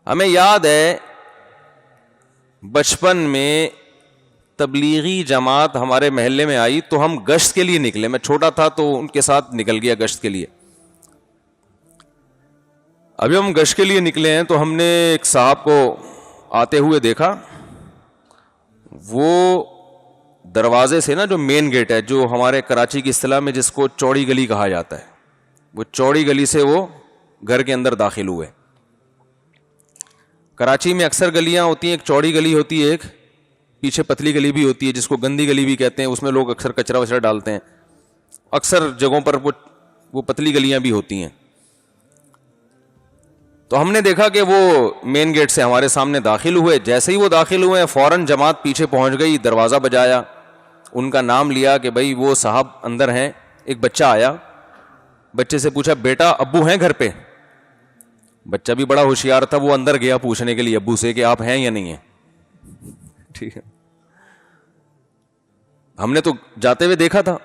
ہمیں یاد ہے بچپن میں تبلیغی جماعت ہمارے محلے میں آئی تو ہم گشت کے لیے نکلے. میں چھوٹا تھا تو ان کے ساتھ نکل گیا گشت کے لیے. ابھی ہم گشت کے لیے نکلے ہیں تو ہم نے ایک صاحب کو آتے ہوئے دیکھا. وہ دروازے سے نا, جو مین گیٹ ہے, جو ہمارے کراچی کی اصطلاح میں جس کو چوڑی گلی کہا جاتا ہے, وہ چوڑی گلی سے وہ گھر کے اندر داخل ہوئے. کراچی میں اکثر گلیاں ہوتی ہیں, ایک چوڑی گلی ہوتی ہے, ایک پیچھے پتلی گلی بھی ہوتی ہے جس کو گندی گلی بھی کہتے ہیں. اس میں لوگ اکثر کچرا وچرا ڈالتے ہیں. اکثر جگہوں پر وہ پتلی گلیاں بھی ہوتی ہیں. تو ہم نے دیکھا کہ وہ مین گیٹ سے ہمارے سامنے داخل ہوئے. جیسے ہی وہ داخل ہوئے فوراً جماعت پیچھے پہنچ گئی, دروازہ بجایا, ان کا نام لیا کہ بھائی وہ صاحب اندر ہیں. ایک بچہ آیا, بچے سے پوچھا بیٹا ابو ہیں گھر پہ؟ بچہ بھی بڑا ہوشیار تھا, وہ اندر گیا پوچھنے کے لیے ابو سے کہ آپ ہیں یا نہیں ہیں. ٹھیک ہے, ہم نے تو جاتے ہوئے دیکھا تھا.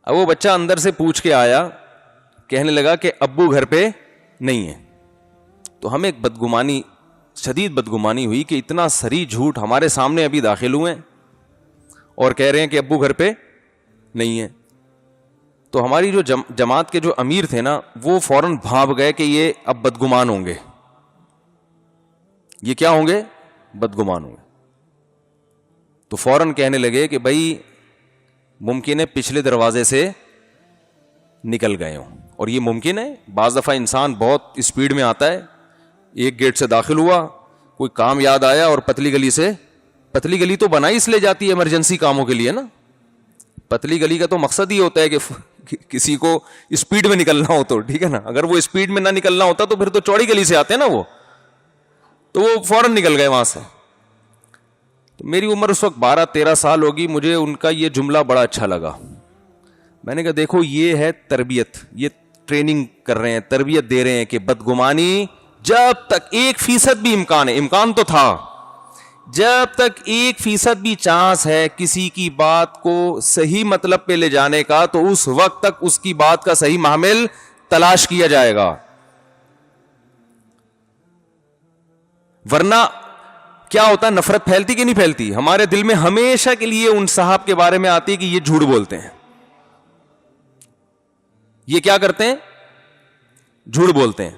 اب وہ بچہ اندر سے پوچھ کے آیا, کہنے لگا کہ ابو گھر پہ نہیں ہے. تو ہمیں ایک بدگمانی, شدید بدگمانی ہوئی کہ اتنا سری جھوٹ ہمارے سامنے ابھی داخل ہوئے اور کہہ رہے ہیں کہ ابو گھر پہ نہیں ہے. تو ہماری جو جماعت کے جو امیر تھے نا, وہ فوراً بھاپ گئے کہ یہ اب بدگمان ہوں گے. یہ کیا ہوں گے؟ بدگمان ہوں گے. تو فوراً کہنے لگے کہ بھائی ممکن ہے پچھلے دروازے سے نکل گئے ہوں. اور یہ ممکن ہے, بعض دفعہ انسان بہت اسپیڈ میں آتا ہے, ایک گیٹ سے داخل ہوا, کوئی کام یاد آیا اور پتلی گلی سے, پتلی گلی تو بنائی اس لیے جاتی ہے ایمرجنسی کاموں کے لیے نا. پتلی گلی کا تو مقصد ہی ہوتا ہے کہ کسی کو اسپیڈ میں نکلنا ہو تو, ٹھیک ہے نا. اگر وہ اسپیڈ میں نہ نکلنا ہوتا تو پھر تو چوڑی گلی سے آتے ہیں نا وہ, تو وہ فوراً نکل گئے وہاں سے. تو میری عمر اس وقت 12-13 سال ہوگی. مجھے ان کا یہ جملہ بڑا اچھا لگا. میں نے کہا دیکھو یہ ہے تربیت, یہ ٹریننگ کر رہے ہیں, تربیت دے رہے ہیں کہ بدگمانی جب تک 1% بھی امکان ہے, امکان تو تھا, جب تک 1% بھی چانس ہے کسی کی بات کو صحیح مطلب پہ لے جانے کا, تو اس وقت تک اس کی بات کا صحیح محمل تلاش کیا جائے گا. ورنہ کیا ہوتا ہے, نفرت پھیلتی کہ نہیں پھیلتی؟ ہمارے دل میں ہمیشہ کے لیے ان صاحب کے بارے میں آتی ہے کہ یہ جھوٹ بولتے ہیں, یہ کیا کرتے ہیں, جھوٹ بولتے ہیں.